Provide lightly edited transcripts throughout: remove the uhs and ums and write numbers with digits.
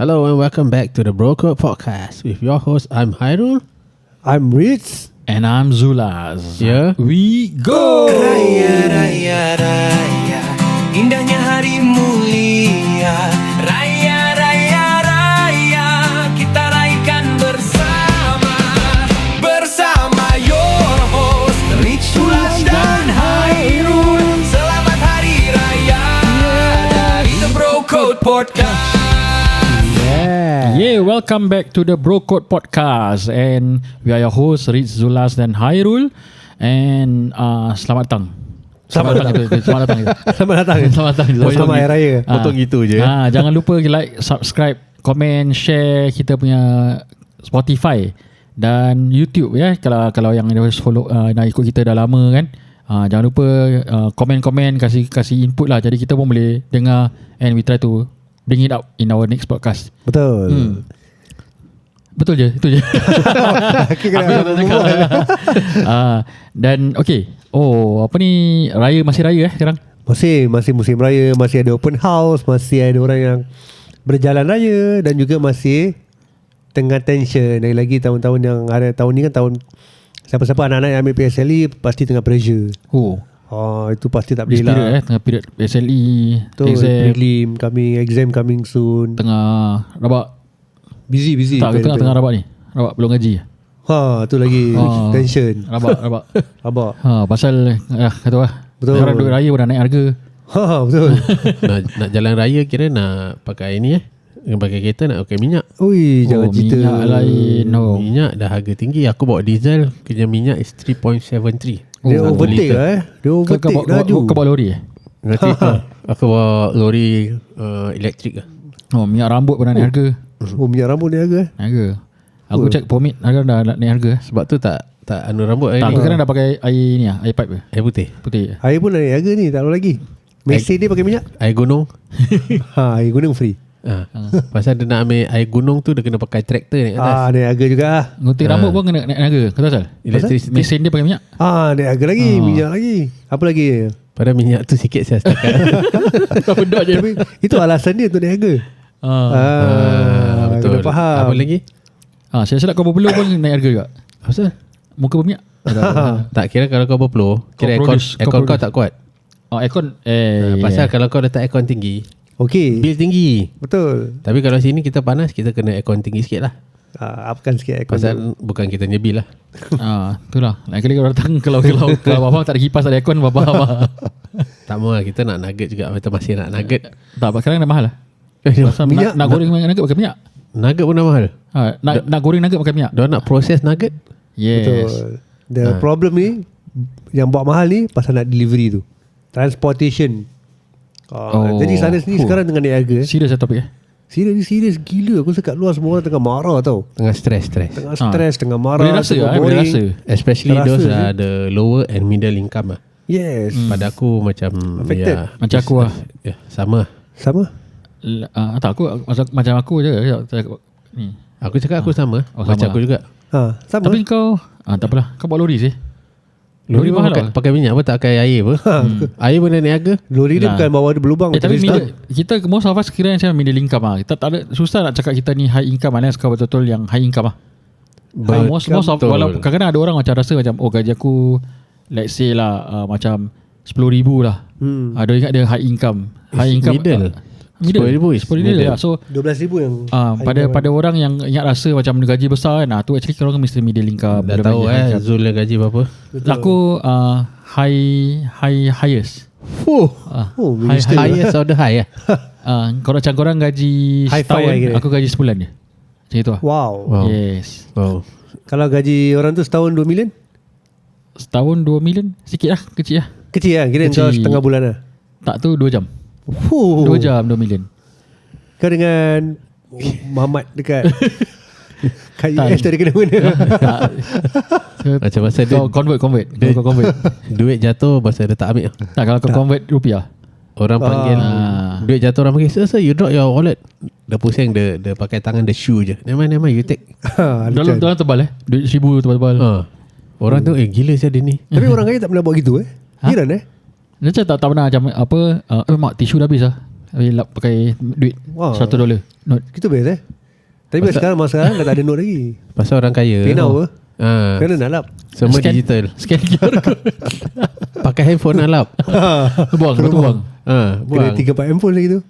Hello and welcome back to the Bro Code Podcast with your host. I'm Hairul. I'm Ritz. And I'm Zulaz. Yeah. We go. Raya, raya, raya, indahnya hari mulia. Raya, raya, raya, kita raikan bersama. Bersama your host Rich, Zulaz dan Hairul. Selamat Hari Raya dari The Bro Code Podcast. Yeah, welcome back to the Bro Code Podcast. And we are your hosts Rich, Zulaz dan Hairul. And selamat datang. Selamat datang. Selamat datang. Selamat datang. Selamat datang. Selamat Hari Raya. Potong gitu je. Jangan lupa like, subscribe, komen, share kita punya Spotify dan YouTube ya. Kalau yang dah follow dah ikut kita dah lama kan. Jangan lupa komen-komen, kasih input lah. Jadi kita pun boleh dengar and we try to bring it up in our next podcast. Betul. Betul je, itu je. Dan okay. Apa ni, masih raya sekarang? Masih musim raya, masih ada open house, masih ada orang yang berjalan raya dan juga masih tengah tension. Lagi tahun-tahun yang ada tahun ni kan tahun siapa-siapa anak-anak yang ambil PSLE pasti tengah pressure. Itu pasti tak boleh lah. Tengah period PSLE, exam, prelim exam coming soon. Tengah rabak. Busy. Tengah rabak ni. Rabak belum gaji. Tu lagi tension. Rabak. Pasal kata lah. Betul. Sekarang duit raya dah naik harga. Betul. nak jalan raya kira nak pakai ni Nak pakai kereta nak pakai minyak. Ui, jangan cerita. Minyak lain. Minyak dah harga tinggi. Aku bawa diesel, kerja minyak is 3.73. Dia overtake lah Dia overtake laju. Kau bawa lori Nanti aku bawa lori elektrik lah. minyak rambut pun dah naik harga. Minyak rambut ni harga. Aku check pomade harga dah naik harga. Sebab tu tak anu rambut air Tak, ni. aku sekarang dah pakai air ni lah, air pipe ke? Air putih. Putih. Air pun naik harga ni, tak tahu lagi. Mesin ni pakai minyak. Air gunung. Air gunung free. Pasal dia nak ambil air gunung tu, dia kena pakai traktor naik atas. Naik harga juga lah. Gunting rambut pun kena naik harga. Kau tahu asal? Electricity. Mesin dia pakai minyak. Naik harga lagi. Minyak lagi. Apa lagi? Padahal minyak tu sikit saya setakat. Benda je. Tapi itu alasan dia untuk naik harga. Betul. Kena faham. Apa lagi? Saya silap kau berpeluh pun naik harga juga. Apa? Muka berminyak. Tak kira kalau kau berpeluh, kira aircon kau tak kuat. Aircon. Pasal kalau kau letak aircon tinggi, Okey. bil tinggi. Betul. Tapi kalau sini kita panas, kita kena aircon tinggi sikit lah. Upkan sikit aircon. Pasal bukan kita punya bil lah. Itulah. Lain kali kau datang kalau abang tak ada kipas, ada aircon, abang. Tak mahu lah, kita nak nugget juga. Kita masih nak nugget. Tak, sekarang dah mahal lah. Pasal minyak, nak goreng nugget pakai minyak. Nugget pun dah mahal. Nak goreng nugget pakai minyak. Dia nak proses nugget. Yes. Betul. The problem ni, yang buat mahal ni pasal nak delivery tu. Transportation. Jadi sana sini sekarang tengah naik harga. Serius lah topik Serius gila. Aku sekat luar semua orang tengah marah tau. Tengah stress. Tengah stres, tengah marah. Boleh rasa tengah lah, boleh boring. rasa. Especially Terasa those je. the lower and middle income lah. Yes. Pada aku macam Affected. Macam aku lah. Sama. Sama. Tak, aku macam aku je ni. Aku cakap aku sama. Sama Macam lah. aku juga. Sama. Tapi kau tak apalah. Kau bawa lori sih. Lori mahal pakai, lah. pakai minyak apa, tak pakai air apa. Air pun dah naik harga. Lori dia Lah. bukan bawah ada berlubang. Tapi macam kita most of us kira macam middle income lah. Kita tak ada, susah nak cakap kita ni high income unless kau betul-betul yang high income lah. Most of walaupun kadang-kadang ada orang macam rasa macam gaji aku let's say lah macam 10,000 lah. Ada ingat dia high income. High income middle. 10,000 middle. lah. So 12,000 yang pada orang yang ingat rasa macam gaji besar kan, tu actually orang mesti middle income. Dah tahu Zul yang gaji berapa. Aku highest. minister. Highest of the high lah. Korang gaji High setahun, five kira. aku gaji sebulan je. Macam itu lah. Wow. Yes. Wow. Kalau gaji orang tu setahun 2 million? Setahun 2 million, sikit lah, kecil lah. Kecil lah. Kira kau setengah bulan lah. Tak tu 2 jam. 2 jam 2 million. Kau dengan Muhammad dekat kat Tak. US tu ada kena mana? Macam masa Kau convert. Kau convert. duit jatuh pasal dia tak ambil. Tak, kalau kau convert rupiah. Orang panggil duit jatuh, orang panggil sir you drop your wallet. Dah pusing, dia pakai tangan, dia shoe je. Never mind you take. Dalam tebal duit 1,000 tebal-tebal. Orang tu gila saya dia ni. Tapi orang kaya tak pernah buat gitu Heran Dia macam tak pernah macam apa mak tisu dah habis lah. lap pakai duit Wah. $1 note. Kita best Tapi sekarang dah tak ada note lagi. Pasal orang kaya. PayNow apa? Ha, Kena nak lap. semua digital. Scan QR code. Pakai handphone nak lap. Buang, betul buang. Ha, Kena buang. 3-4 handphone lagi tu.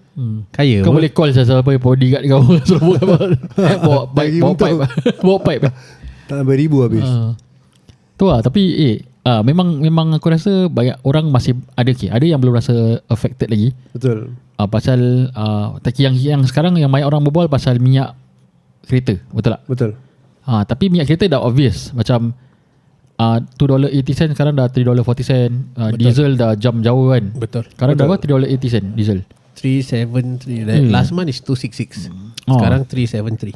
Kaya. Kau boleh call siapa bodyguard kau suruh bawa pipe, bawa Untuk. pipe. Bawa pipe. Tak sampai ribu habis. Tu lah, tapi memang aku rasa banyak orang masih ada yang belum rasa affected lagi. Betul. Pasal yang sekarang yang banyak orang berbual pasal minyak kereta, betul tak? Betul. Tapi minyak kereta dah obvious. Macam $2.80 sekarang dah $3.40. Diesel dah jump jauh kan. Betul. Sekarang dah berapa? $3.80 diesel. 373. Last month is 266. Sekarang 373.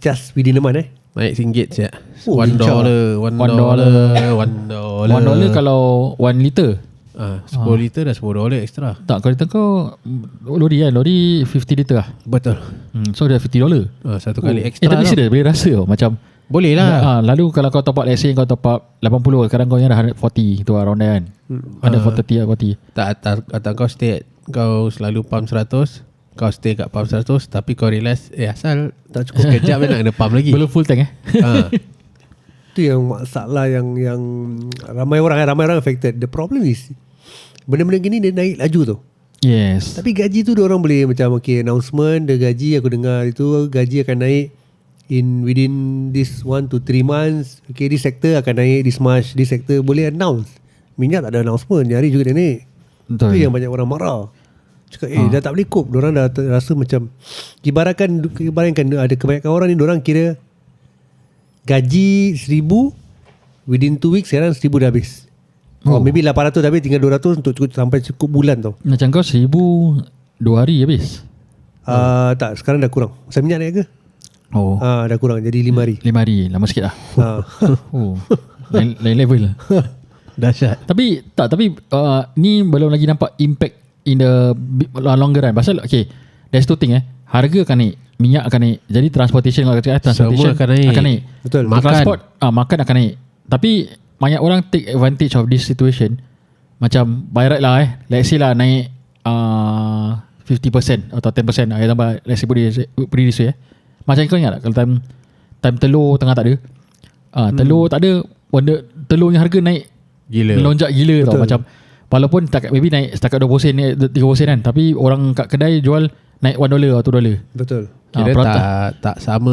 Just within a month Naik RM1 je. Oh, $1. $1. $1 kalau 1 liter. 10 liter dah $10 extra. Tak, kalau kau lori kan, lori 50 liter lah. Betul. So dah $50. Satu kali extra. Tapi tau. serius boleh rasa tau. Macam Boleh lah. lalu kalau kau top up, let's say kau top up 80, sekarang kau yang dah 140 tu around there kan. 140 Tak kau stay kau selalu pump 100. Kau stay kat pump 100, tapi kau realise asal tak cukup kejap nak kena pump lagi. belum full tank Itu yang masalah yang ramai orang affected. The problem is benda-benda gini dia naik laju tu. Yes. Tapi gaji tu diorang boleh macam announcement dia gaji, aku dengar itu gaji akan naik within this 1 to 3 months. This sector akan naik this much, this sector boleh announce. Minyak tak ada announcement, hari juga dia naik. Betul. Itu yang banyak orang marah. Cakap dah tak boleh cope. Diorang dah rasa macam ibaratkan ada kebanyakan orang ni diorang kira gaji 1,000 within 2 weeks, sekarang 1,000 dah habis. Maybe 800 dah habis, tinggal 200 untuk sampai cukup bulan tau. Macam kau 1,000 2 hari habis. Tak, sekarang dah kurang. Pasal minyak naik ke? Dah kurang, jadi 5 hari. 5 hari, lama sikit lah. Lain level lah. Dahsyat. Tapi ni belum lagi nampak impact in the longer run. Pasal there's two thing harga akan naik, minyak akan naik. Jadi transportation Semua akan naik. Betul. Transport makan akan naik. Tapi banyak orang take advantage of this situation. Macam by right lah let's say lah naik 50% atau 10%. Example, let's say put it this way Macam kau ingat tak kalau time telur tengah tak ada, telur tak ada, telur yang harga naik Gila. melonjak gila. Betul. Tau. Macam walaupun maybe naik setakat 20 sen, 30 sen kan, tapi orang kat kedai jual naik $1 atau $2. Betul. Kira tak sama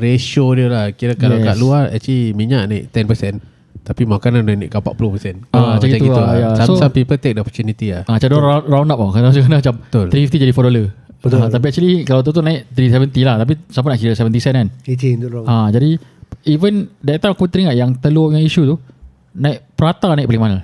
ratio dia lah. Kira kalau kat luar actually minyak naik 10%, tapi makanan dah naik 40%. Macam gitu lah. Some people take the opportunity lah. Macam orang round up macam Betul. $350 jadi $4. Betul. Tapi actually kalau tu naik $370 lah, tapi siapa nak kira 70 sen kan. Leceh untuk orang. Jadi even that time aku teringat yang telur yang isu tu, naik prata naik paling mahal.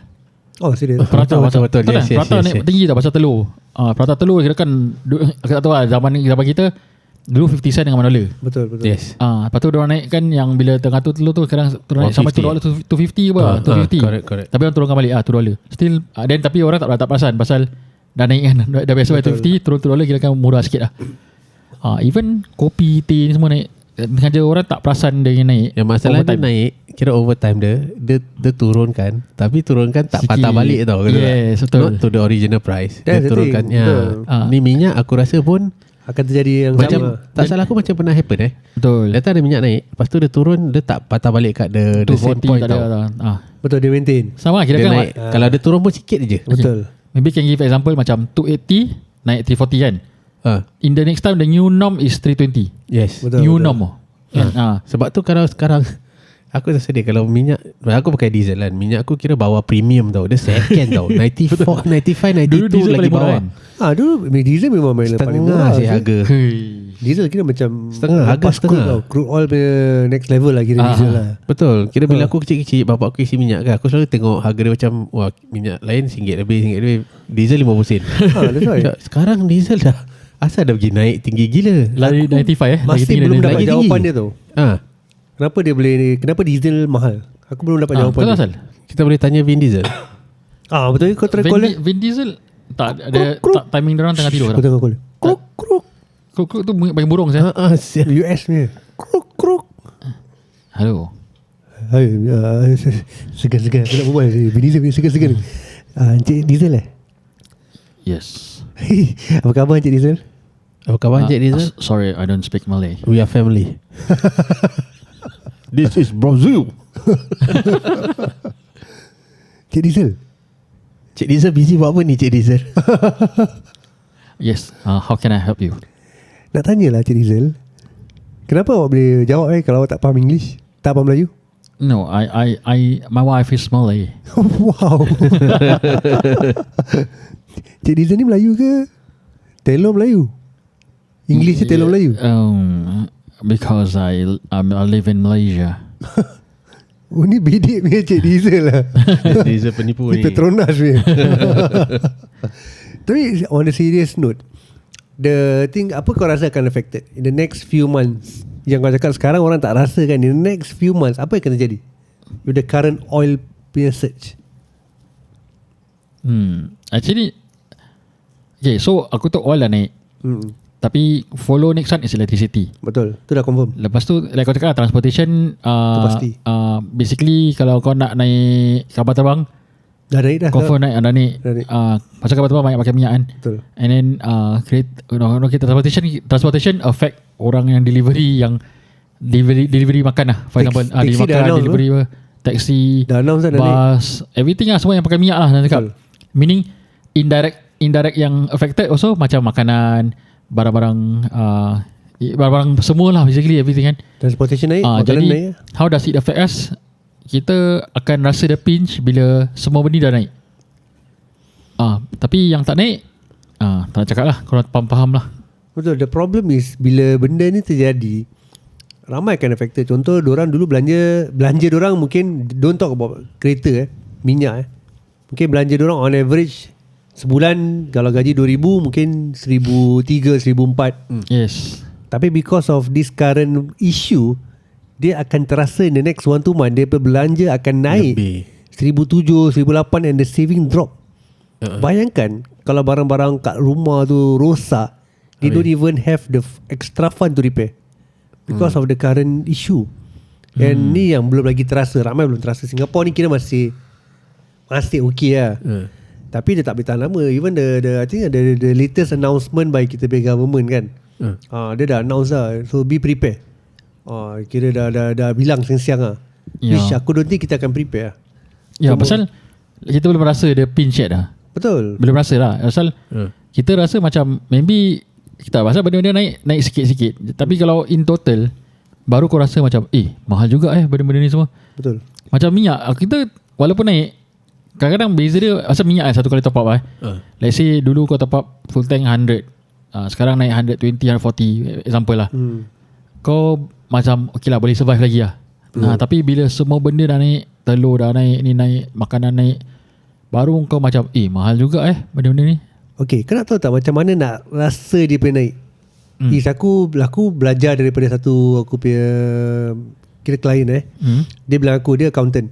Oh, serius. Prata betul. Yes, Yes, prata yes, naik yes. tinggi tau pasal telur. Prata telur kira kan aku tak tahu lah, zaman kita dulu 50 sen dengan $1. Betul. Yes. Lepas tu diorang naik kan yang bila tengah tu telur tu sekarang turun naik sampai $2 250 apa? 250. Correct. Tapi orang turunkan balik $2. Still then tapi orang tak perasan pasal dah naik kan. Dah biasa $250 turun $2 kira kan murah sikit lah. Even kopi, teh ni semua naik. Sengaja orang tak perasan dia naik. Yang masalah dia naik, kira overtime dia turunkan, tapi turunkan tak Sikit. patah balik tau. Yes, betul. Not to the original price. That's Dia the turunkan. thing. Betul. Ni minyak aku rasa pun Akan terjadi yang macam sama. tak salah aku macam pernah happen Betul. Datang ada minyak naik, lepas tu dia turun, dia tak patah balik kat the same 240 point tak ada tau. tau. Betul, dia maintain. Sama kira Dia kan naik, kalau dia turun pun sikit je. Betul. maybe can give example macam 280 naik 340 kan. In the next time the new norm is 320. Yes. Betul. New norm. Sebab tu kalau sekarang aku rasa dia kalau minyak, aku pakai diesel kan, minyak aku kira bawah premium tau. Dia second tau. 94, 95, 92 Dulu diesel lagi paling murah bawah kan? Dulu diesel memang paling Setengah murah sih harga. Diesel kira macam Setengah, harga lepas setengah. crude tau. Crude oil punya next level lah kira diesel lah. Betul. Kira bila aku kecil-kecil, bapak aku isi minyak kan, aku selalu tengok harga dia macam, wah minyak lain RM1 lebih, diesel 50 sen. That's right. Sekarang diesel dah asal dah pergi naik tinggi gila. Lari 95 Masih tinggi belum dari dapat lagi jawapan tinggi. dia tu. Kenapa diesel mahal? Aku belum dapat jawapan Betul dia. asal Kita boleh tanya Vin Diesel. Betul, kau try call dia. Vin Diesel tak ada timing dia orang tengah tidur Kau tau. tengok call dia. Kruk kruk. Kruk tu bagi burung saya. US punya. Kruk kruk. Hello. Hai, segan-segan aku nak berbual. Vin Diesel punya segan-segan. Encik Diesel Yes. Apa khabar Encik Rizal? Apa khabar Encik Rizal? Sorry, I don't speak Malay. We are family. This is Brazil. Encik Rizal, Cik Rizal busy buat apa ni Cik Rizal? Yes, how can I help you? nak tanyalah Encik Rizal, kenapa awak boleh jawab kalau awak tak faham English, tak faham Melayu? No, my wife is Malay. Wow. Cik Rizal ni Melayu ke Telur Melayu? English Telur Melayu? Because I live in Malaysia. Oh ni bidik punya Cik Rizal lah. Cik Rizal penipu Ni ni. Petronas punya. Tapi on a serious note, the thing, apa kau rasa akan affected in the next few months? Yang kau cakap sekarang orang tak rasa kan, in the next few months apa yang akan terjadi with the current oil punya surge? Actually, okay, so aku tahu oil dah naik. Tapi follow next one is electricity. Betul, tu dah confirm. Lepas tu like kau cakap transportation, pasti. basically kalau kau nak naik kapal terbang, Dah naik dah. confirm naik, dah naik. Dah naik. Pasal kapal terbang banyak pakai minyak kan. Betul. And then transportation affect orang yang delivery makan lah. For example, Taxi delivery dah makan, announce delivery taxi, Dah announce dah naik. bus, everything lah, semua yang pakai minyak lah. Nak cakap. Meaning indirect yang affected also macam makanan, barang-barang semua lah, basically everything kan. Transportation naik, makanan Jadi naik. how does it affect us? Kita akan rasa the pinch bila semua benda dah naik. Tapi yang tak naik, tak nak cakap lah, korang faham lah. Betul, the problem is bila benda ni terjadi, ramai akan affected. Contoh, diorang dulu belanja diorang mungkin, don't talk about kereta minyak mungkin belanja diorang on average sebulan kalau gaji 2,000 mungkin 1,300, 1,400. Yes. Tapi because of this current issue, dia akan terasa in the next 1-2 month, dia belanja akan naik Lebih. 1,700, 1,800 and the saving drop. Bayangkan kalau barang-barang kat rumah tu rosak, they don't even have the extra fund to repair because of the current issue. And ni yang belum lagi terasa, ramai belum terasa. Singapore ni kira masih okay lah. Tapi dia tak boleh tahan lama. Even I think the latest announcement by kita punya government kan, dia dah announce lah, so be prepare. Kira dah bilang siang-siang lah. Which aku don't think kita akan prepare lah. Ya, pasal kita belum rasa dia pinch yet dah. Betul. Belum rasa lah. Pasal kita rasa macam maybe kita pasal benda-benda naik sikit-sikit. Tapi kalau in total baru kau rasa macam mahal juga benda-benda ni semua. Betul. Macam minyak, kita walaupun naik, kadang-kadang beza dia asal minyak satu kali top up let's say dulu kau top up full tank 100, sekarang naik 120, 140 example lah. Kau macam okay lah, boleh survive lagi lah. Tapi bila semua benda dah naik, telur dah naik, ni naik, makanan naik, baru kau macam mahal juga benda-benda ni. Okay, kau nak tahu tak macam mana nak rasa dia punya naik? Is aku belajar daripada satu aku punya kira klien dia bilang aku, dia accountant.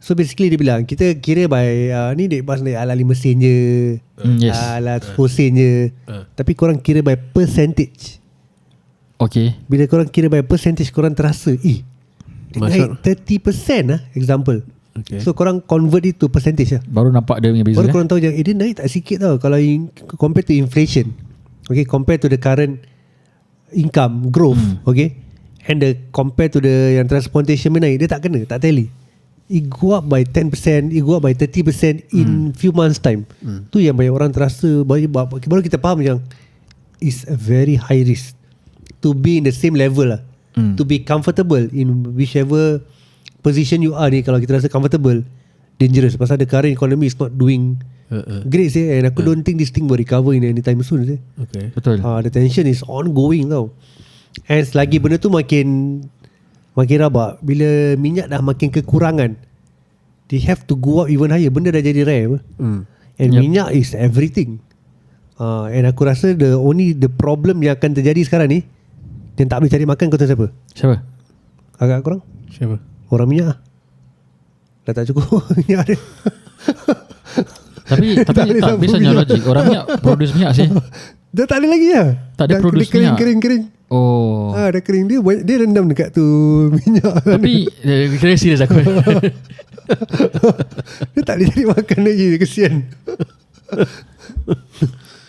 So basically dia bilang kita kira by ni dek bas naik ala 5 sen je, Yes. ala 10 sen je. Tapi korang kira by percentage. Okay. Bila korang kira by percentage, korang terasa dia naik 30% example. Okay. So korang convert it to percentage lah. Baru nampak dia punya beza. Baru korang tahu je dia naik tak sikit tau. Kalau compare to inflation, okay, compare to the current income growth, okay, and the compare to the yang transportation naik, dia tak kena, tak tally. It go up by 10%, it go up by 30% in few months time. Tu yang banyak orang terasa, baru kita faham yang it's a very high risk to be in the same level lah. To be comfortable in whichever position you are ni. Kalau kita rasa comfortable, dangerous. Pasal the current economy is not doing great and aku don't think this thing will recover in anytime soon Okay. Betul. The tension is ongoing tau. And selagi benda tu makin rabak, bila minyak dah makin kekurangan, they have to go up even higher. Benda dah jadi rare and minyak is everything. And aku rasa the problem yang akan terjadi sekarang ni, yang tak boleh cari makan, kau tahu siapa? Siapa? Agak korang? Siapa? Orang minyak. Dah tak cukup minyak dia. Tapi Tak boleh tak sambung biasanya minyak. logik. Orang minyak produce minyak sih. Dah tak ada lagi lah. Tak ada Dah produce kering, minyak. Kering. Oh. Dah kering. Dia rendam dekat tu minyak. Tapi kira serius aku. Dia tak boleh cari makan lagi. Dia kesian.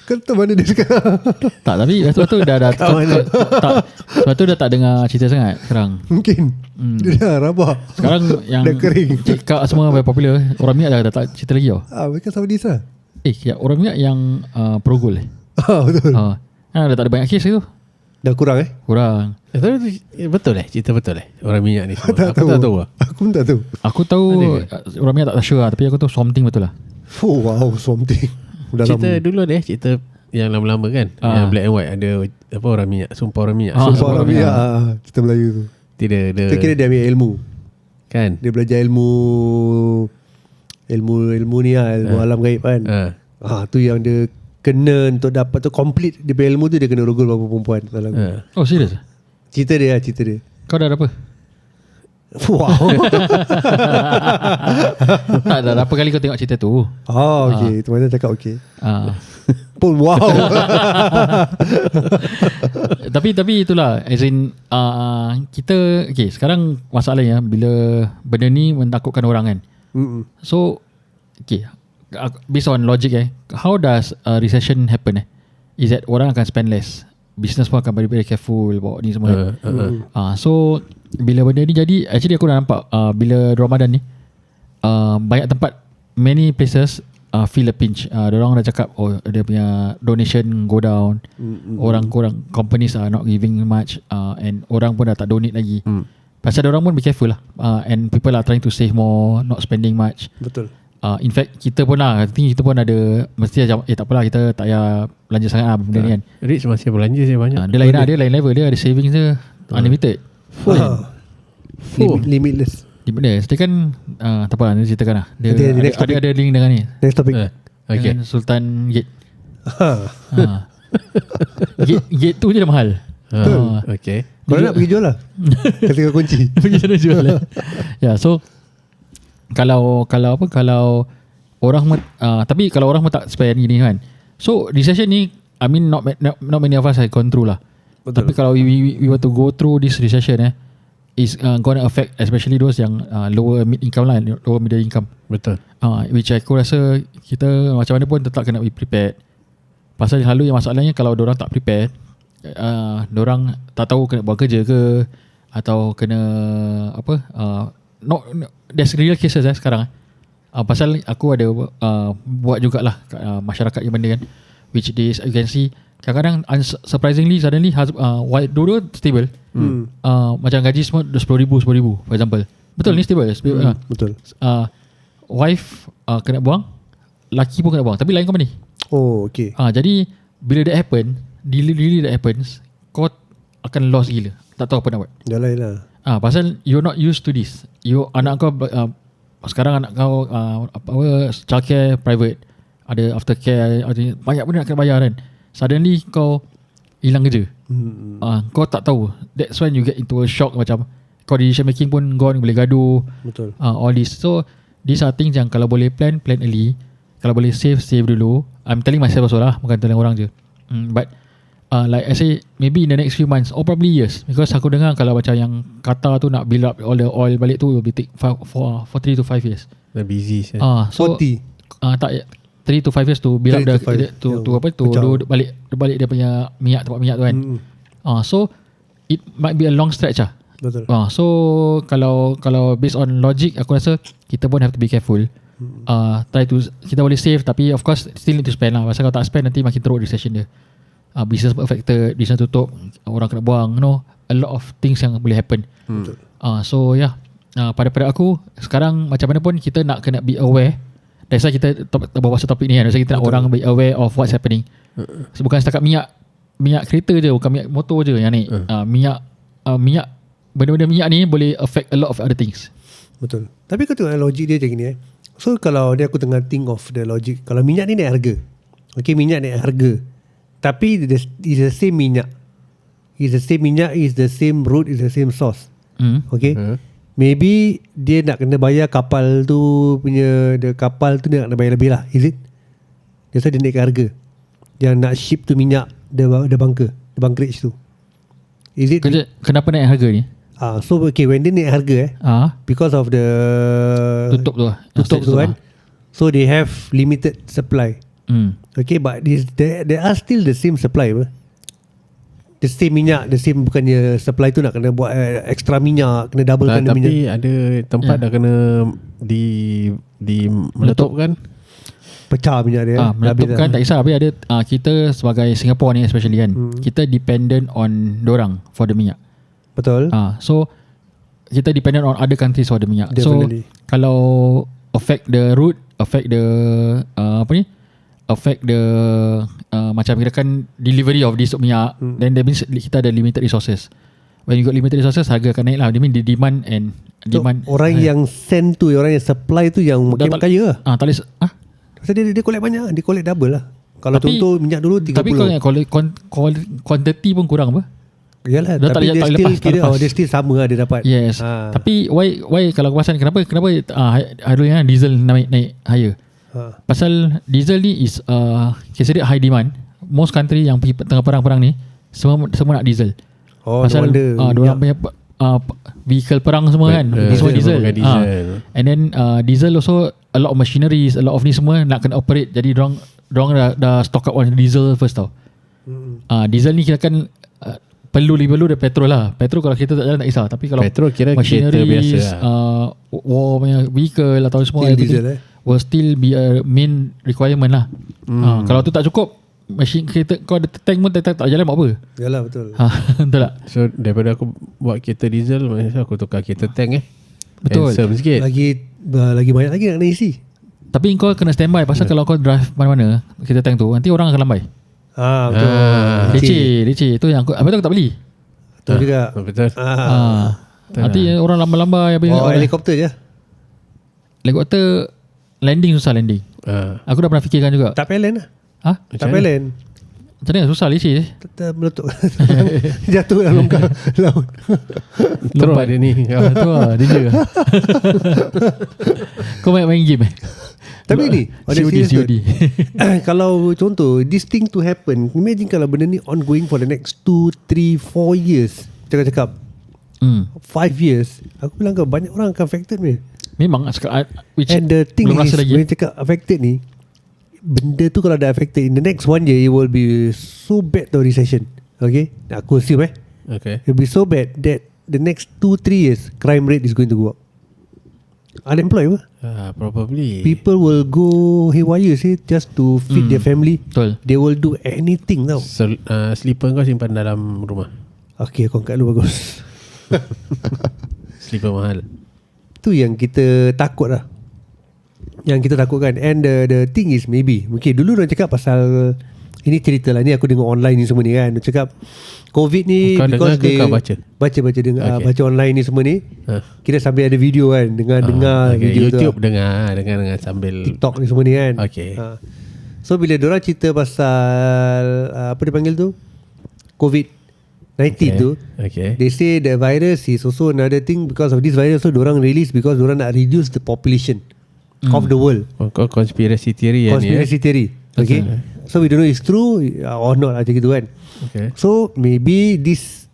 Kau tahu mana dia sekarang? Tak, tapi sebab tu dah tak, sebab tu dah tak dengar cerita sangat sekarang. Mungkin dia dah rabak. Sekarang yang dah kering. cakap semua very popular. Orang Minyak dah tak cerita lagi tau. Mereka sama dis lah. Ya, orang Minyak yang Pro Gold Betul. dah tak ada banyak kes tu. Dah kurang Kurang. Betul cerita betul orang minyak ni semua. Tak Aku tak tahu lah. Aku pun tak tahu. Aku tahu orang Minyak tak sure lah, tapi aku tahu something betul lah. Oh wow, something. Cerita dulu deh, cerita yang lama-lama kan, yang black and white, ada apa orang minyak, sumpah orang minyak. Sumpah orang minyak. Cerita Melayu tu. Tidak ada. Kita kira dia ambil ilmu. Kan? Dia belajar ilmu ni lah, ilmu alam gaib kan. Tu yang dia kena untuk dapat tu complete dia punya ilmu tu, dia kena rogol beberapa perempuan dalam. Oh serius? Cerita dia. Kau dah ada apa? Wow. Tak, dah berapa kali kau tengok cerita tu? Okay. Tu mana cakap okay. Pun wow. Tapi itulah, as in kita sekarang masalahnya bila benda ni menakutkan orang kan. So based on logic how does a recession happen is that orang akan spend less, business pun akan very careful about ni semua. So bila benda ni jadi, actually aku dah nampak bila Ramadan ni banyak tempat, many places feel a pinch. Diorang dah cakap dia punya donation go down, orang companies are not giving much, and orang pun dah tak donate lagi. Pasal diorang pun be careful lah, and people are trying to save more, not spending much. Betul. In fact kita pun lah, I think kita pun ada mesti macam tak apalah, kita tak payah belanja sangat lah benda ni kan. Rich masih belanja saya banyak. Dia lain lah, dia lain level, dia ada savings dia unlimited. Limitless. Dia kan tak apa lah, dia ceritakan lah. Dia ada link dengan ni. Next topic. Dengan Sultan Gate. Gate tu je dah mahal. Okay. Kau nak pergi jual lah. Ketika kunci. Pergi sana jual lah. So kalau orang tapi kalau orang tak spend gini kan, so recession ni, I mean not many of us have gone through lah. Betul. Tapi kalau we were to go through this recession is gonna affect especially those yang lower mid income lah, lower middle income. Betul. Which aku rasa kita macam mana pun tetap kena be prepared. Pasal selalu yang masalahnya kalau diorang tak prepared, diorang tak tahu kena buat kerja ke, atau kena apa, there's real cases sekarang. Pasal aku ada buat jugalah masyarakat yang benda kan, which is you can see kadang-kadang surprisingly suddenly dua-dua stable. Macam gaji semua 10,000 for example. Betul ni stable. Betul. Wife kena buang, laki pun kena buang, tapi lain company. Okay. Jadi bila that happen, really that happens, kau akan lost gila, tak tahu apa nak buat. Dah lain lah. Pasal you're not used to this. Anak kau sekarang anak kau childcare private, ada aftercare, ada banyak benda nak kena bayar kan. Suddenly kau hilang kerja. Kau tak tahu. That's when you get into a shock, macam kau decision making pun gone, boleh gaduh. Betul. All this. So these are things yang kalau boleh plan early, kalau boleh save dulu. I'm telling myself also lah, bukan telling orang je. But like I say, maybe in the next few months or probably years, because aku dengar kalau macam yang Qatar tu nak build up all the oil balik tu will be take for 3 to 5 years. Dah busy saya. So 40. Tak 3 to 5 years to build up balik dia punya minyak, tempat minyak tu kan. So it might be a long stretch lah. Betul. So kalau based on logic, aku rasa kita pun have to be careful. Try to, kita boleh save, tapi of course still need to spend lah. Pasal kalau tak spend nanti makin teruk recession dia. Business affected, business tutup, orang kena buang, a lot of things yang boleh happen. So yeah, pada aku sekarang macam mana pun kita nak kena be aware. That's why kita bawa pasal topik ni kan. That's why kita nak orang be aware of what's happening. Bukan setakat minyak kereta je, bukan minyak motor je yang naik. Minyak, benda-benda minyak ni boleh affect a lot of other things. Betul. Tapi kau tengok logik dia macam ni So kalau ni aku tengah think of the logic, kalau minyak ni naik harga, okay, minyak naik harga, tapi it's the same minyak, is the same route, is the same source. Okay. Maybe dia nak kena bayar kapal tu punya, the kapal tu dia nak kena bayar lebih lah, is it? That's why dia naikkan harga. Yang nak ship tu minyak the bunkerage tu, is it? Kenapa naik harga ni? So okay, when dia naik harga because of the tutup tu kan, so they have limited supply. Okay, but there are still the same supply apa? The same minyak, the same, bukannya supply tu nak kena buat extra minyak, kena doublekan Tapi minyak. ada tempat dah kena di meletup kan. Pecah minyak dia. Meletupkan tak kisah. Tapi ada kita sebagai Singapore ni especially kan, kita dependent on dorang for the minyak. Betul. So kita dependent on other countries for the minyak. Definitely. So kalau affect the route, affect the affect the macam kirakan delivery of this minyak, then that means kita ada limited resources. When you got limited resources, harga akan naik lah. Dia mean the demand and demand. So, orang yang send tu, orang yang supply tu yang makin kaya lah. Tak boleh Pasal dia collect banyak, dia collect double lah. Kalau contoh minyak dulu 30. Tapi kalau quantity pun kurang apa? Yalah, dia tapi dia still kira dia still sama lah dia dapat. Yes. Tapi why kalau kemasan kenapa harga diesel naik higher? Pasal diesel ni is considered high demand. Most country yang tengah perang-perang ni semua nak diesel. Pasal diorang punya vehicle perang semua kan, semua diesel. And then diesel also a lot of machineries, a lot of ni semua nak kena operate. Jadi diorang dah stock up on diesel first tau. Diesel ni kirakan lebih perlu dari petrol lah. Petrol kalau kita tak jalan tak kisah. Tapi kalau petrol kira machineries, biasa lah. war punya vehicle atau semua still diesel will still be a main requirement lah. Kalau tu tak cukup, mesin kereta kau ada tank pun tak jalan buat apa? Yalah, betul. Betul tak? So daripada aku buat kereta diesel, macam aku tukar kereta tank Betul. Handsome sikit. Lagi banyak lagi nak kena isi. Tapi kau kena standby. Pasal kalau kau drive mana-mana kereta tank tu, nanti orang akan lambai. Betul. Leceh. Tu yang apa tu aku tak beli. Betul juga. Betul. Nanti orang lambai-lambai. Helikopter je. Helikopter landing susah landing. Aku dah pernah fikirkan juga. Tak pelen lah. Tak mana? pelen. Macam mana susah leceh je. Tetap meletup. Jatuh dalam laut. Teruk dia ni. Tu lah danger. Kau main game Tapi ni COD. kalau contoh this thing to happen, imagine kalau benda ni ongoing for the next 2, 3, 4 years. Cakap 5 years, aku bilang kau banyak orang akan affected ni. Memang and the thing belum is rasa lagi. when cakap affected ni, benda tu kalau dah affected in the next 1 year, it will be so bad to recession. Okay, aku assume Okay. it will be so bad that the next 2-3 years crime rate is going to go up. Unemployed Probably. people will go haywire just to feed their family. Betul. They will do anything tau. Slipper kau simpan dalam rumah. Okay, kau angkat lu bagus. Slipper mahal. Tu yang kita takut lah. Yang kita takutkan. And the thing is maybe, okay, dulu orang cakap pasal, ini cerita lah, ni aku dengar online ni semua ni kan. Dia cakap COVID ni kau because dengar ke kau baca? Baca dengar, Okay. baca online ni semua ni. Kita sambil ada video kan, dengar Okay. video YouTube tu. dengar sambil TikTok ni semua ni kan. Okay. So bila diorang cerita pasal apa dia panggil tu, COVID-19 tu, Okay. they say the virus is also another thing. Because of this virus, so diorang release because diorang nak reduce the population of the world. Kau conspiracy theory Conspiracy theory. Okay. So we don't know it's true or not macam gitu kan. Okay. So maybe this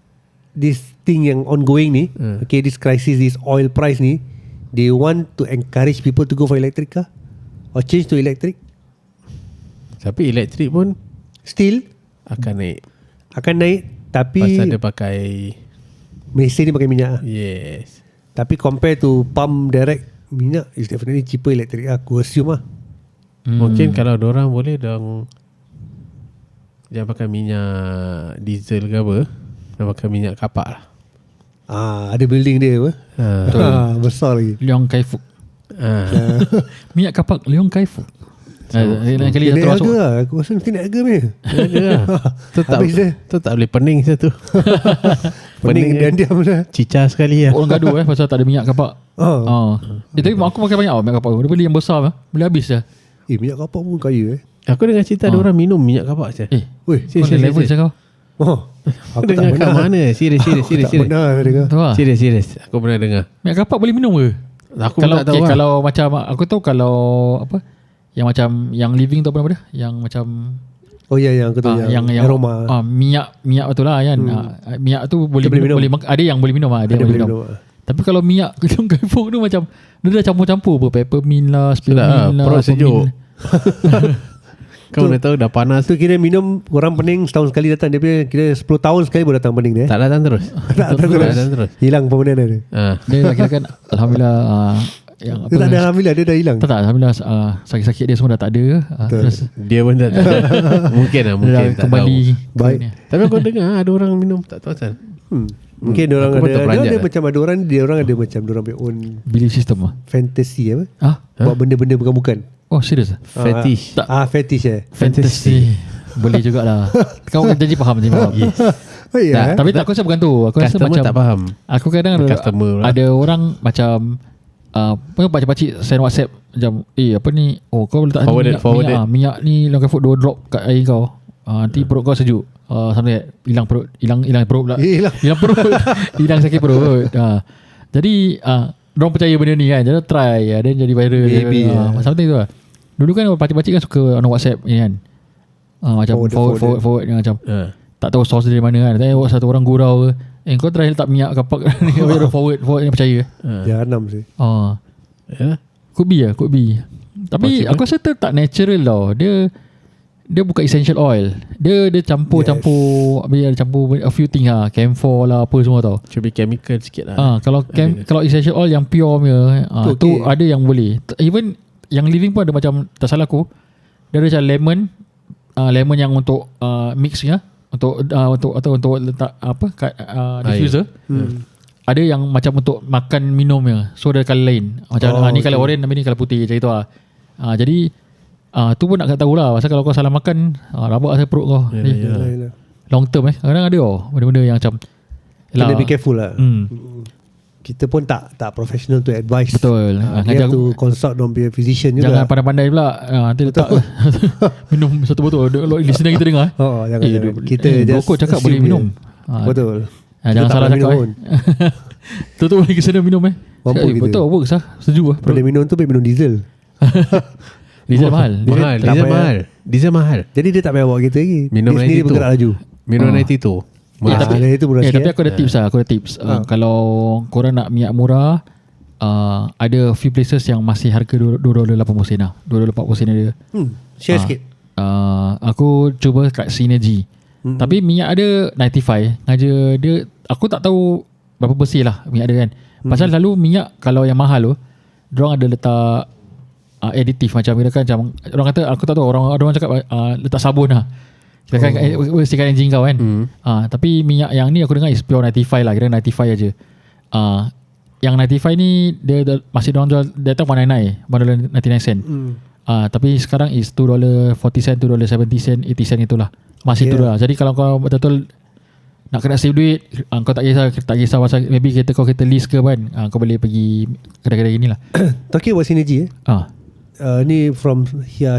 thing yang ongoing ni, okay, this crisis, this oil price ni, they want to encourage people to go for electric car or change to electric. Tapi elektrik pun Still akan naik. Tapi Pasal dia pakai. Malaysia ni pakai minyak. Yes. Tapi compare to pump direct minyak, is definitely cheaper electric. Aku assume lah. Mungkin kalau dorang boleh jangan pakai minyak diesel ke apa, dia pakai minyak kapak lah. Ada building dia apa? Besar lagi. Leong Kai Fuk. Minyak kapak Leong Kai Fuk. Lain kali Naik termasuk. harga lah. Aku rasa mesti naik harga ni. Tu tak boleh pening satu. Pening diam-diam dah. Cicah sekali lah. Orang gaduh pasal tak ada minyak kapak. Tapi aku pakai banyak minyak kapak. Dia beli yang besar boleh habis je. Minyak kapak pun kaya Aku dengar cerita ada orang minum minyak kapak je. Weh, Kau ada level je kau. aku tak dengar kat pernah. mana? Serius. Tak pernah dengar. Tahu lah. Serius. Aku pernah dengar. Minyak kapak boleh minum ke? Aku Kalau tak tahu lah. kalau macam aku tahu kalau apa yang macam yang living tu apa nama dia? Yang macam Oh ya, yang aku tahu yang aroma. minyak betul lah kan. Minyak tu boleh Kita boleh minum. Ada yang boleh minum ada yang boleh minum. Tapi kalau minyak Leong Kai Fuk tu macam dia dah campur-campur apa peppermint lah, spearmint lah. perut sejuk. Kau dah tahu dah panas. Tu kira minum orang pening setahun sekali datang. Dia punya kira 10 tahun sekali baru datang pening dia. Tak datang terus. Tak terus. terus. Hilang permanen dia. Dia dah kira kan alhamdulillah yang Dia tak ada alhamdulillah, dia dah hilang. tak alhamdulillah sakit-sakit dia semua dah tak ada. Terus Dia pun tak tahu. Mungkin lah, dia mungkin dah tak kembali tahu. ke Baik. ni. Tapi aku dengar ada orang minum tak tahu asal. Mungkin dia orang Aku pun ada terperanjat lah. macam ada orang ada macam dia orang punya own Belief system lah. fantasy apa? Ah? Buat benda-benda bukan-bukan. Oh serius? Fetish. Tak. Fetish Fantasy. Boleh jugalah. Kau jadi faham. Yes. Oh ya. Tapi tak, aku rasa bukan tu. Aku rasa Customer macam tak faham. Aku kadang Customer lah. ada orang macam pakcik-pakcik send WhatsApp macam apa ni, kau letak Forwarded. minyak ni long food 2 drop kat air kau, nanti perut kau sejuk, sampai hilang perut, hilang perut pula, Hilang. hilang perut, hilang sakit perut. Jadi orang percaya benda ni kan, jadi try, dan jadi viral. Maybe, Something tu lah. Dulu kan pakcik-pakcik kan suka on WhatsApp ni kan, macam forward macam tak tahu source dari mana kan. Tengok satu orang gurau ke, kau try letak minyak kapak ni, forward yang percaya. Jahanam sih. Could be. Tapi aku rasa tu tak natural tau. Dia bukan essential oil. Dia campur dia campur a few things lah, camphor lah apa semua tau. Should be chemical sikit lah. Kalau essential oil yang pure punya, tu ada yang boleh. Even yang living pun ada macam, tak salah aku, dia ada macam lemon yang untuk mix nya, untuk letak diffuser. Ada yang macam untuk makan minumnya, so dia colour lain. Macam ni colour orange, ni colour putih, macam itu lah. Jadi tu pun nak tahu lah, pasal kalau kau salah makan, rabak lah perut kau. Yalah. Long term kadang ada benda-benda yang macam Kena be careful lah. Kita pun tak professional to advise. Betul. Dia have to consult dengan punya physician juga. Jangan pandai-pandai pula. Nanti letak minum satu botol, listener kita dengar. Jangan. Kita just rokok cakap assume boleh je. minum. Betul. Jangan salah cakap. Tu boleh kesana minum Mampu kita. betul, works lah. Setuju lah. Boleh minum tu, boleh minum diesel. Diesel mahal. Diesel mahal. Jadi dia tak payah bawa kereta lagi. Minum dia sendiri 92. bergerak laju. Minum 92. Itu murah sikit. Tapi aku ada tips lah. Kalau korang nak minyak murah, ada few places yang masih harga $2.80 lah. $2.40 dia. Share sikit. Aku cuba kat Synergy. Tapi minyak ada 95. Ngaja dia, aku tak tahu berapa bersih lah minyak dia kan. Pasal lalu minyak kalau yang mahal tu, diorang ada letak additif macam macam orang kata, aku tak tahu, orang cakap letak sabun lah. Kira bersihkan enjin kau kan. Tapi minyak yang ni aku dengar is pure 95 lah, kira 95 aja. Yang 95 ni dia masih diorang jual, dia datang $1.99. Tapi sekarang is $2.40, $2.70, 80 itulah. Masih tu lah. Jadi kalau kau betul-betul nak kena save duit, kau tak kisah pasal maybe kau list ke kan, kau boleh pergi kedai-kedai inilah. Talking about Synergy ni from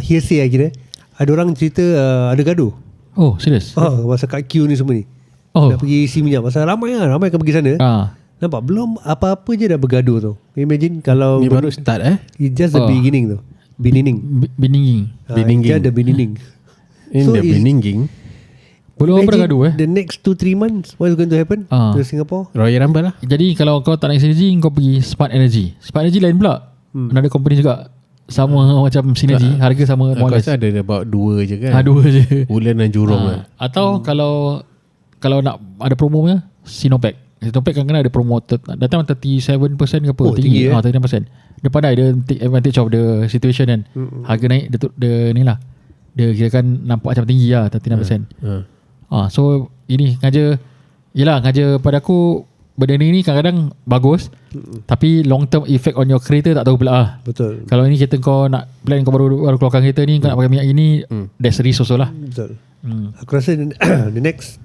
hearsay kira. Ada orang cerita ada gaduh. Oh serius? Pasal kat Q ni semua ni. Nak pergi isi minyak. Pasal ramai akan pergi sana. Nampak belum apa-apa je dah bergaduh tu. Imagine kalau ni baru start it's just the beginning tu. Beginning. Just the beginning. In the beginning, belum apa dah gaduh the next 2-3 months what is going to happen to Singapore? Royal Rumble lah. Jadi kalau kau tak nak Synergy, kau pergi Smart Energy. Smart Energy lain pula. Ada company juga sama macam Synergy, harga sama. Aku rasa ada about 2 je kan. 2 je. Bulan dan Jurong lah. Atau kalau nak ada promo nya, Sinopec. Sinopec kan ada promo datang 37% ke apa, tinggi 39%. Dia pandai, dia take advantage of the situation kan. Harga naik dia ni lah. Dia kira kan nampak macam tinggi lah, 39%. So ini ngaja pada aku, benda ni kadang-kadang bagus, tapi long term effect on your kereta tak tahu pula lah. Betul. Kalau ini kereta kau nak plan, kau baru keluarkan kereta ni, kau nak pakai minyak gini, there's risk also lah. Betul. Aku rasa the next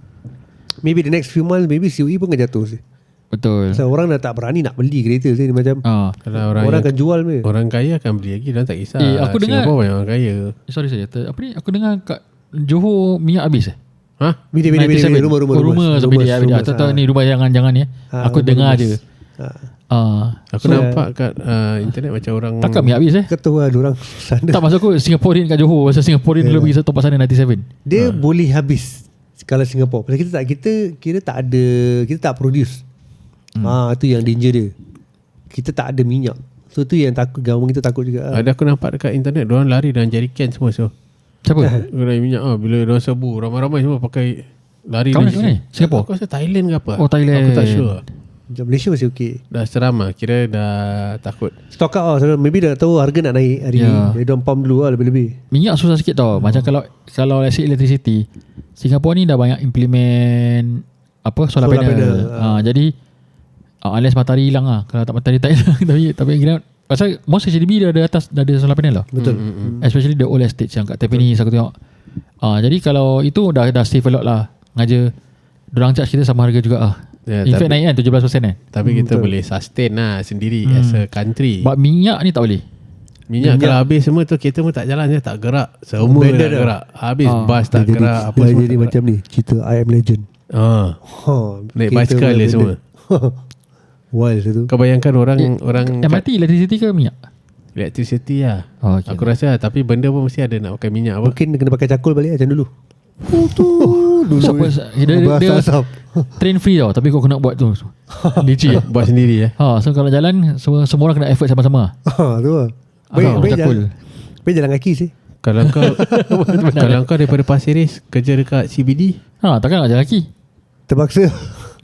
few months maybe COE pun akan jatuh sih. Betul. So, orang dah tak berani nak beli kereta sih. Macam Kalau orang akan jual ni. Orang kaya akan beli lagi, dan tak kisah. Aku dengar Singapore banyak orang kaya. Sorry apa ni, aku dengar kat Johor minyak habis Bila rumah Tahu ni rumah jangan ni. Aku dengar je. Aku nampak kat internet macam orang Takkan minyak habis Kau tahu lah orang sana. Tak, maksud aku Singaporean kat Johor. Pasal Singaporean dulu pergi top sana 97. Dia boleh habis kalau Singapore. Pasal kita tak ada, kita tak produce. Itu yang danger dia. Kita tak ada minyak. So tu yang takut, government kita takut juga. Ada aku nampak dekat internet, diorang lari dengan jerrycan semua. So Siapa? Gerai minyak bila dah sabu ramai-ramai semua pakai lari Kau dari ni? Singapore? Aku rasa Thailand ke apa. Oh, Thailand. Aku tak sure. Macam Malaysia masih okey. Dah seram lah. Kira dah takut. Stock up lah. Maybe dah tahu harga nak naik hari ni. Ya. Jadi diorang pump dulu lah lebih-lebih. Minyak susah sikit tau. Macam kalau let's say electricity, Singapore ni dah banyak implement solar panel. Jadi unless matahari hilang lah. Kalau tak matahari tak hilang. tapi kira pasal most HDB dah ada solar panel lah. Betul. Especially the old estate yang kat Tampines aku tengok. Jadi kalau itu dah save a lot lah. Ngaja dorang charge kita sama harga juga lah. Ya, In fact naik kan 17% kan. Tapi kita boleh sustain lah sendiri as a country. But minyak ni tak boleh. Minyak kalau habis semua tu kereta pun tak jalan je, tak gerak. Semua tak gerak. Habis bas tak gerak, apa dah semua. jadi tak macam ni cerita I Am Legend. Naik basikal dia semua. Wild tu. Kau bayangkan orang MRT electricity ke minyak? electricity lah. Okay. Aku rasa tapi benda pun mesti ada nak pakai minyak apa. Mungkin kena pakai cakul balik macam dulu. Dulu dia asap. train free tau, tapi kau kena buat tu licin. Buat sendiri So kalau jalan semua orang kena effort sama-sama. Tu lah. Baik cakul. jalan kaki sih. Kalau kau daripada Pasir Ris kerja dekat CBD, Takkan nak jalan kaki. Terpaksa.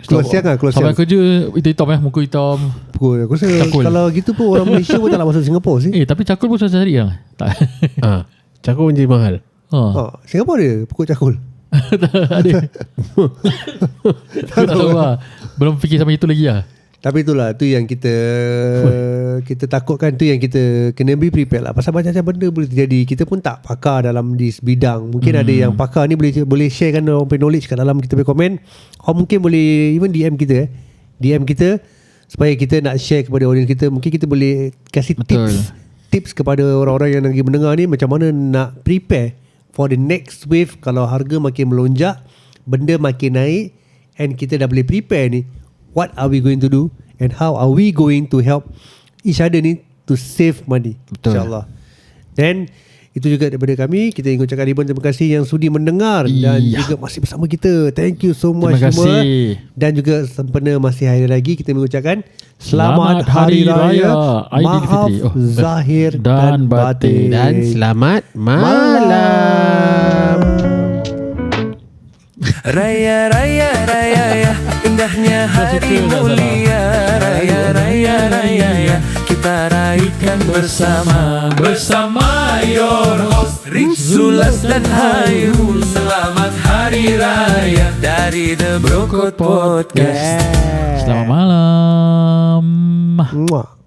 Keluar siang lah. Keluar Sampai siang. kerja hitam muka hitam. Pukul. Aku rasa Cakul. kalau gitu pun orang Malaysia pun tak nak masuk Singapura sih. Tapi cakul pun susah cari lah. Tak. cakap pun jadi mahal. Singapura dia pukul cakul. Ada. Tak tahu lah. Belum fikir sampai itu lagi lah. Tapi itulah tu yang kita takutkan, tu yang kita kena be prepared lah. Pasal macam-macam benda boleh terjadi. Kita pun tak pakar dalam di bidang. Mungkin ada yang pakar ni boleh sharekan orang punya knowledge kat dalam kita punya komen. Or mungkin boleh even DM kita DM kita supaya kita nak share kepada audience kita. Mungkin kita boleh kasih tips kepada orang-orang yang lagi mendengar ni macam mana nak prepare for the next wave kalau harga makin melonjak, benda makin naik, and kita dah boleh prepare ni. What are we going to do and how are we going to help each other ni to save money. Betul. InsyaAllah. Dan itu juga daripada kami. Kita ingin ucapkan ribuan terima kasih yang sudi mendengar dan juga masih bersama kita. Thank you so much semua. Dan juga sempena masih hari lagi kita mengucapkan Selamat Hari Raya Maaf Zahir dan Batin. Dan selamat malam. Raya Raya Raya ya, indahnya hari mulia. Raya Raya Raya ya, kita raihkan bersama your host Rick Zulas dan Hayu. Selamat Hari Raya dari The Brokot Podcast. Selamat malam. Muah.